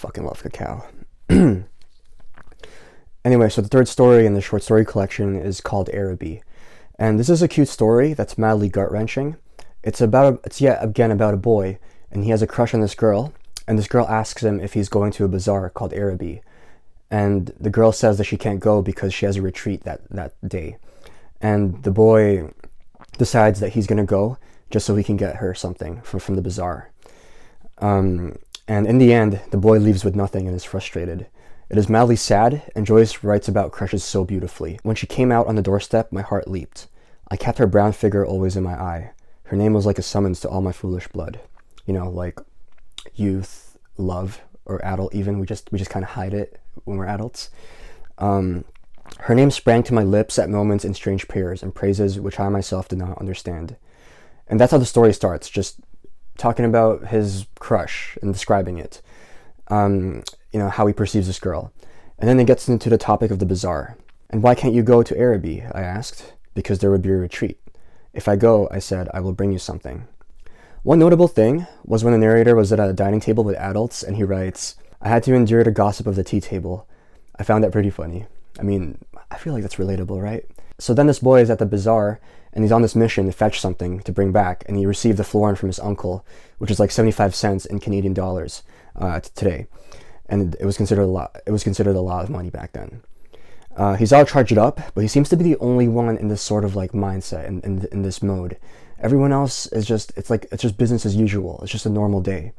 fucking love cacao. Anyway, so the third story in the short story collection is called Araby. And this is a cute story that's madly gut-wrenching. It's yet again about a boy, and he has a crush on this girl, and this girl asks him if he's going to a bazaar called Araby. And the girl says that she can't go because she has a retreat that day. And the boy decides that he's going to go just so he can get her something from the bazaar. And in the end, the boy leaves with nothing and is frustrated. It is madly sad, and Joyce writes about crushes so beautifully. When she came out on the doorstep, my heart leaped. I kept her brown figure always in my eye. Her name was like a summons to all my foolish blood. You know, like youth, love, or adult even. We just kind of hide it when we're adults. Her name sprang to my lips at moments in strange pairs and praises which I myself did not understand. And that's how the story starts, just talking about his crush and describing it. You know, how he perceives this girl. And then it gets into the topic of the bazaar. And why can't you go to Araby? I asked. Because there would be a retreat. If I go, I said, I will bring you something. One notable thing was when the narrator was at a dining table with adults, and he writes, I had to endure the gossip of the tea table. I found that pretty funny. I mean, I feel like that's relatable, right? So then this boy is at the bazaar, and he's on this mission to fetch something to bring back, and he received a florin from his uncle, which is like 75 cents in Canadian dollars today. And it was considered a lot. It was considered a lot of money back then. He's all charged up, but he seems to be the only one in this sort of like mindset, in this mode. Everyone else is it's just business as usual. It's just a normal day.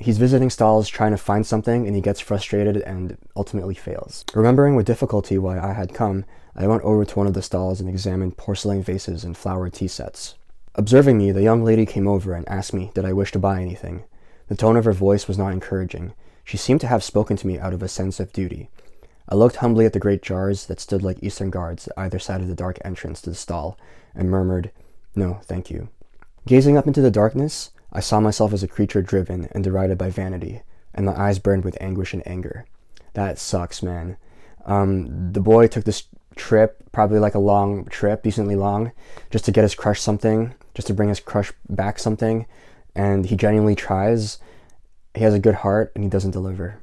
He's visiting stalls trying to find something, and he gets frustrated and ultimately fails. Remembering with difficulty why I had come, I went over to one of the stalls and examined porcelain vases and flowered tea sets. Observing me, the young lady came over and asked me did I wish to buy anything. The tone of her voice was not encouraging. She seemed to have spoken to me out of a sense of duty. I looked humbly at the great jars that stood like Eastern guards at either side of the dark entrance to the stall, and murmured, no, thank you. Gazing up into the darkness, I saw myself as a creature driven and derided by vanity, and my eyes burned with anguish and anger. That sucks, man. The boy took this trip, probably like a long trip, decently long, just to get his crush something, just to bring his crush back something, and he genuinely tries. He has a good heart, and he doesn't deliver.